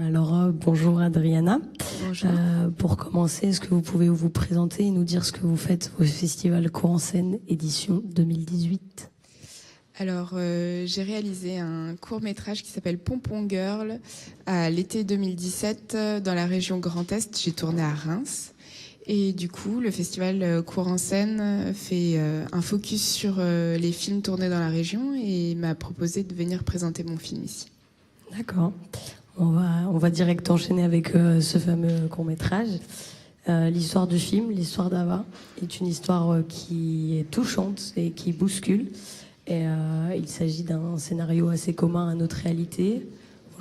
Alors, bonjour Adriana. Bonjour. Pour commencer, est-ce que vous pouvez vous présenter et nous dire ce que vous faites au Festival Cours en Scène édition 2018? Alors, j'ai réalisé un court-métrage qui s'appelle Pompon Girl à l'été 2017 dans la région Grand Est. J'ai tourné à Reims. Et du coup, le festival Cours en Scène fait un focus sur les films tournés dans la région et m'a proposé de venir présenter mon film ici. D'accord. On va direct enchaîner avec ce fameux court-métrage. L'histoire du film, l'histoire d'Ava, est une histoire qui est touchante et qui bouscule. Et il s'agit d'un scénario assez commun à notre réalité,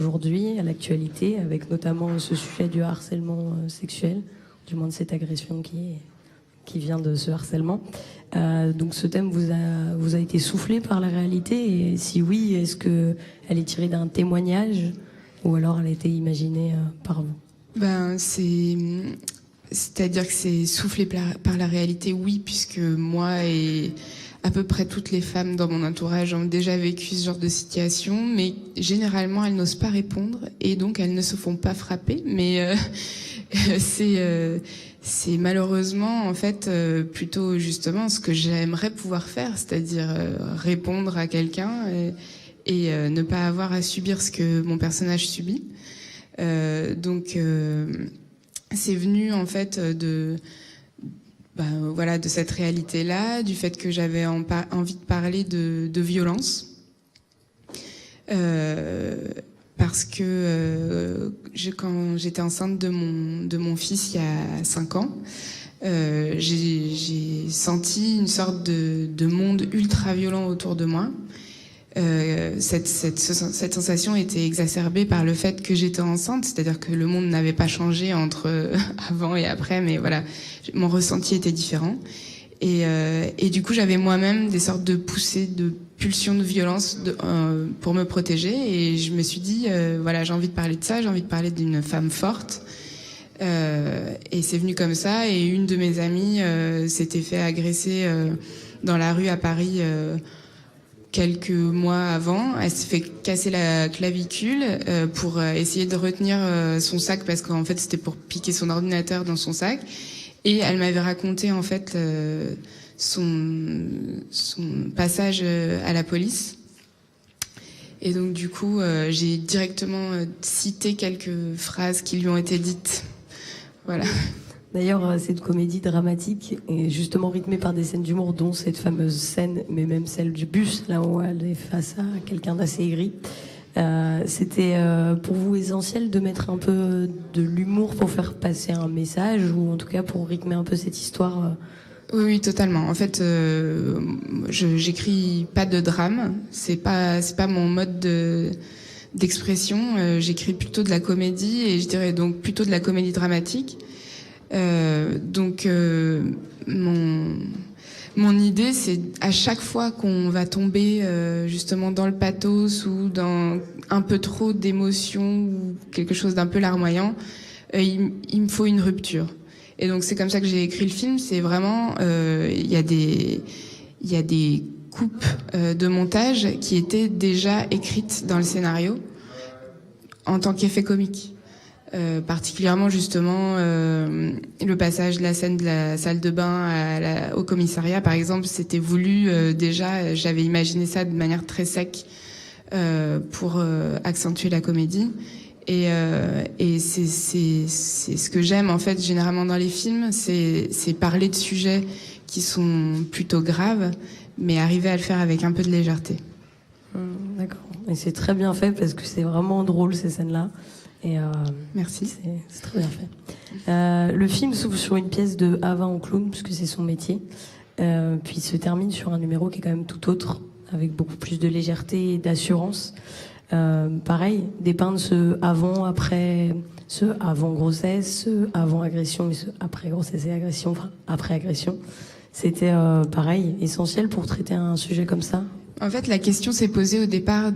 aujourd'hui, à l'actualité, avec notamment ce sujet du harcèlement sexuel, du moins de cette agression qui vient de ce harcèlement. Donc ce thème vous a été soufflé par la réalité, et si oui, est-ce qu'elle est tirée d'un témoignage ou alors elle a été imaginée par vous? C'est-à-dire que c'est soufflé par la réalité, oui, puisque moi et à peu près toutes les femmes dans mon entourage ont déjà vécu ce genre de situation, mais généralement elles n'osent pas répondre et donc elles ne se font pas frapper. Mais c'est malheureusement en fait plutôt justement ce que j'aimerais pouvoir faire, c'est-à-dire répondre à quelqu'un et ne pas avoir à subir ce que mon personnage subit. Donc c'est venu en fait de cette réalité-là, du fait que j'avais envie de parler de violence. Parce que quand j'étais enceinte de mon fils il y a 5 ans, j'ai senti une sorte de monde ultra violent autour de moi. Cette sensation était exacerbée par le fait que j'étais enceinte, c'est-à-dire que le monde n'avait pas changé entre avant et après, mais voilà, mon ressenti était différent. Et du coup, j'avais moi-même des sortes de poussées, de pulsions de violence pour me protéger. Et je me suis dit, voilà, j'ai envie de parler de ça, j'ai envie de parler d'une femme forte. Et c'est venu comme ça. Et une de mes amies s'était fait agresser dans la rue à Paris quelques mois avant. Elle s'est fait casser la clavicule pour essayer de retenir son sac, parce qu'en fait c'était pour piquer son ordinateur dans son sac. Et elle m'avait raconté en fait son passage à la police. Et donc du coup j'ai directement cité quelques phrases qui lui ont été dites. Voilà. D'ailleurs, c'est une comédie dramatique et justement rythmée par des scènes d'humour, dont cette fameuse scène, mais même celle du bus, là où elle est face à quelqu'un d'assez aigri. C'était pour vous essentiel de mettre un peu de l'humour pour faire passer un message, ou en tout cas pour rythmer un peu cette histoire? Oui, totalement. En fait, j'écris pas de drame. C'est pas mon mode d'expression. J'écris plutôt de la comédie, et je dirais donc plutôt de la comédie dramatique. Mon idée, c'est à chaque fois qu'on va tomber justement dans le pathos ou dans un peu trop d'émotions ou quelque chose d'un peu larmoyant, il me faut une rupture. Et donc c'est comme ça que j'ai écrit le film. C'est vraiment il y a des coupes de montage qui étaient déjà écrites dans le scénario en tant qu'effet comique. Particulièrement justement le passage de la scène de la salle de bain au commissariat, par exemple, c'était voulu déjà. J'avais imaginé ça de manière très sec pour accentuer la comédie. Et c'est ce que j'aime en fait généralement dans les films, c'est parler de sujets qui sont plutôt graves, mais arriver à le faire avec un peu de légèreté. D'accord. Et c'est très bien fait, parce que c'est vraiment drôle ces scènes-là. Et merci. C'est très bien fait. Le film s'ouvre sur une pièce de Ava en clown, puisque c'est son métier, puis se termine sur un numéro qui est quand même tout autre, avec beaucoup plus de légèreté et d'assurance. Pareil, dépeindre ce avant, après, ce avant grossesse, ce avant agression et ce après grossesse et agression, enfin après agression. C'était pareil, essentiel pour traiter un sujet comme ça. En fait, la question s'est posée au départ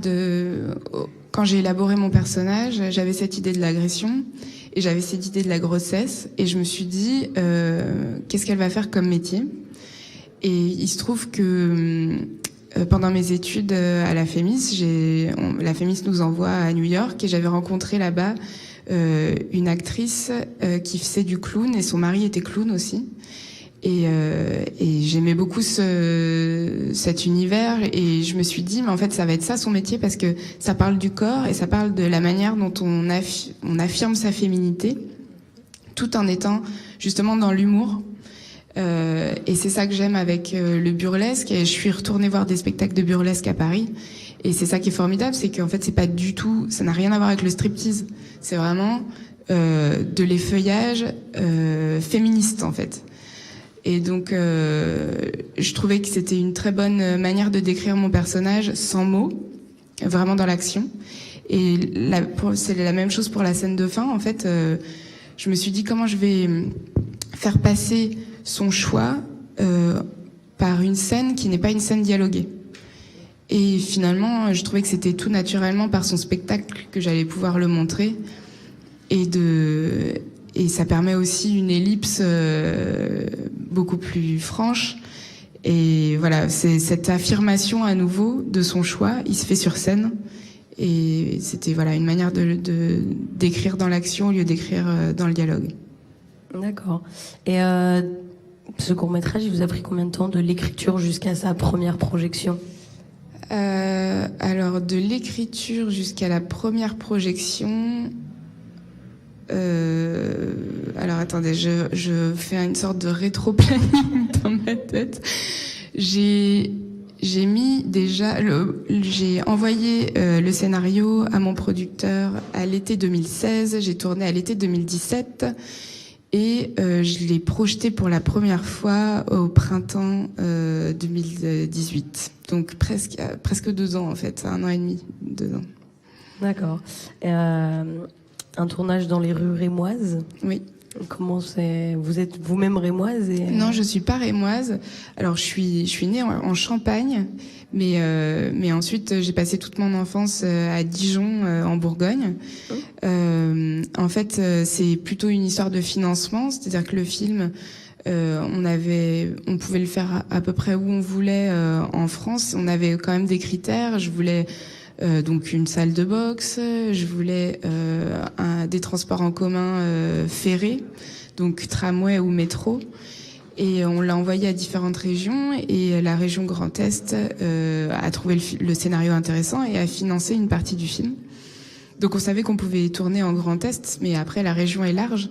quand j'ai élaboré mon personnage, j'avais cette idée de l'agression et j'avais cette idée de la grossesse, et je me suis dit qu'est-ce qu'elle va faire comme métier. Et il se trouve que pendant mes études à la FEMIS, la FEMIS nous envoie à New York et j'avais rencontré là-bas une actrice qui faisait du clown et son mari était clown aussi. Et j'aimais beaucoup cet univers et je me suis dit mais en fait ça va être ça son métier parce que ça parle du corps et ça parle de la manière dont on affirme sa féminité tout en étant justement dans l'humour. Et c'est ça que j'aime avec le burlesque. Et je suis retournée voir des spectacles de burlesque à Paris. Et c'est ça qui est formidable, c'est qu'en fait c'est pas du tout, ça n'a rien à voir avec le striptease. C'est vraiment de l'effeuillage féministe en fait. Et donc, je trouvais que c'était une très bonne manière de décrire mon personnage sans mots, vraiment dans l'action. Et c'est la même chose pour la scène de fin. En fait, je me suis dit comment je vais faire passer son choix par une scène qui n'est pas une scène dialoguée. Et finalement, je trouvais que c'était tout naturellement par son spectacle que j'allais pouvoir le montrer. Et ça permet aussi une ellipse beaucoup plus franche. Et voilà, c'est cette affirmation à nouveau de son choix. Il se fait sur scène. Et c'était voilà une manière de d'écrire dans l'action au lieu d'écrire dans le dialogue. D'accord. Et ce court-métrage, il vous a pris combien de temps de l'écriture jusqu'à sa première projection ? Alors, de l'écriture jusqu'à la première projection... alors attendez, je fais une sorte de rétro-planning dans ma tête. J'ai envoyé le scénario à mon producteur à l'été 2016, j'ai tourné à l'été 2017 et je l'ai projeté pour la première fois au printemps 2018. Donc presque 2 ans en fait, 1 an et demi, 2 ans. D'accord. Un tournage dans les rues rémoises. Oui. Comment c'est ? Vous êtes vous-même rémoise et... Non, je suis pas rémoise. Alors, je suis née en Champagne, mais ensuite j'ai passé toute mon enfance à Dijon, en Bourgogne. En fait, c'est plutôt une histoire de financement, c'est-à-dire que le film, on pouvait le faire à peu près où on voulait en France. On avait quand même des critères. Je voulais donc une salle de boxe, je voulais des transports en commun ferrés, donc tramway ou métro. Et on l'a envoyé à différentes régions et la région Grand Est a trouvé le scénario intéressant et a financé une partie du film. Donc on savait qu'on pouvait tourner en Grand Est, mais après la région est large.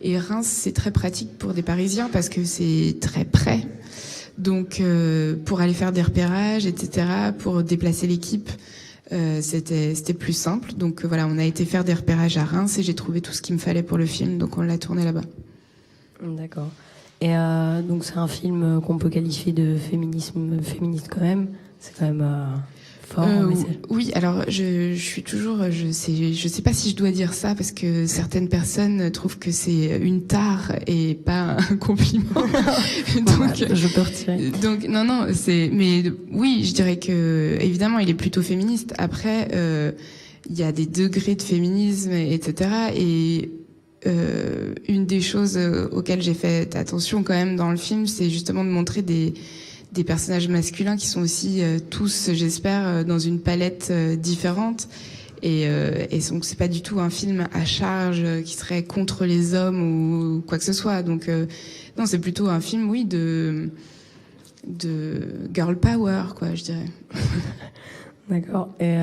Et Reims, c'est très pratique pour des Parisiens parce que c'est très près. Donc pour aller faire des repérages, etc., pour déplacer l'équipe, c'était plus simple. Donc voilà, on a été faire des repérages à Reims et j'ai trouvé tout ce qu'il me fallait pour le film, donc on l'a tourné là-bas. D'accord. Et donc c'est un film qu'on peut qualifier de féministe quand même. C'est quand même fort. Oui, alors je suis toujours, je sais pas si je dois dire ça parce que certaines personnes trouvent que c'est une tare et pas un compliment. Donc je peux retirer. Donc non, mais oui, je dirais que évidemment il est plutôt féministe. Après, il y a des degrés de féminisme, etc. Et une des choses auxquelles j'ai fait attention quand même dans le film, c'est justement de montrer des personnages masculins qui sont aussi tous, j'espère, dans une palette différente. Et donc c'est pas du tout un film à charge qui serait contre les hommes ou quoi que ce soit. Donc non, c'est plutôt un film, oui, de girl power, quoi, je dirais. D'accord. Et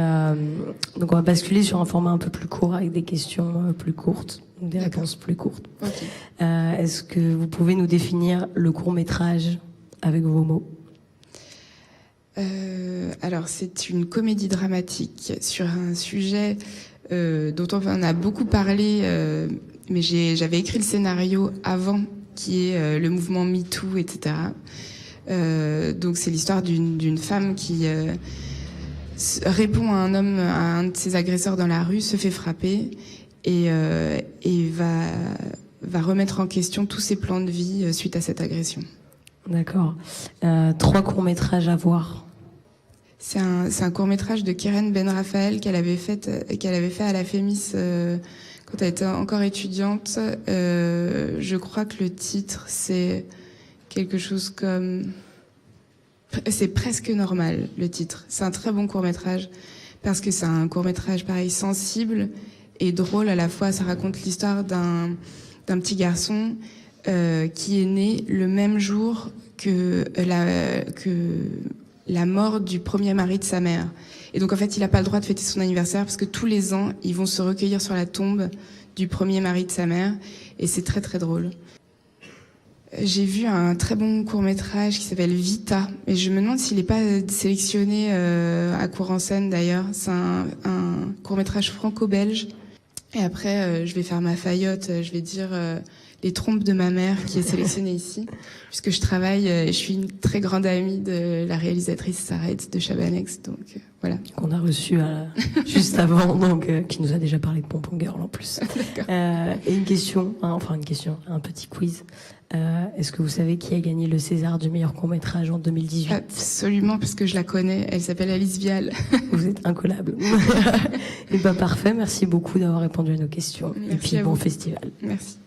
donc on va basculer sur un format un peu plus court avec des questions plus courtes, des réponses plus courtes. Okay. Est-ce que vous pouvez nous définir le court-métrage avec vos mots ? Alors c'est une comédie dramatique sur un sujet dont on a beaucoup parlé, mais j'avais écrit le scénario avant, qui est le mouvement MeToo, etc. Donc c'est l'histoire d'une femme qui répond à un de ses agresseurs dans la rue, se fait frapper et va remettre en question tous ses plans de vie suite à cette agression. D'accord. 3 courts-métrages à voir. C'est un court-métrage de Keren Ben Raphaël qu'elle avait fait à la FEMIS quand elle était encore étudiante. Je crois que le titre, c'est quelque chose comme... C'est presque normal, le titre. C'est un très bon court-métrage, parce que c'est un court-métrage, pareil, sensible et drôle à la fois. Ça raconte l'histoire d'un petit garçon qui est né le même jour que la mort du premier mari de sa mère. Et donc, en fait, il n'a pas le droit de fêter son anniversaire, parce que tous les ans, ils vont se recueillir sur la tombe du premier mari de sa mère. Et c'est très, très drôle. J'ai vu un très bon court-métrage qui s'appelle Vita, et je me demande s'il n'est pas sélectionné à Cour en Scène d'ailleurs. C'est un court-métrage franco-belge. Et après, je vais faire ma faillotte, je vais dire Les trompes de ma mère, qui est sélectionné ici, puisque je travaille, je suis une très grande amie de la réalisatrice Sarah de Chabanex, donc voilà. Qu'on a reçu juste avant, donc qui nous a déjà parlé de Pompon Girl en plus. Et une question, un petit quiz. Est-ce que vous savez qui a gagné le César du meilleur court-métrage en 2018? Absolument, parce que je la connais. Elle s'appelle Alice Vial. Vous êtes incollable. Et parfait. Merci beaucoup d'avoir répondu à nos questions. Merci, et puis bon festival. Merci.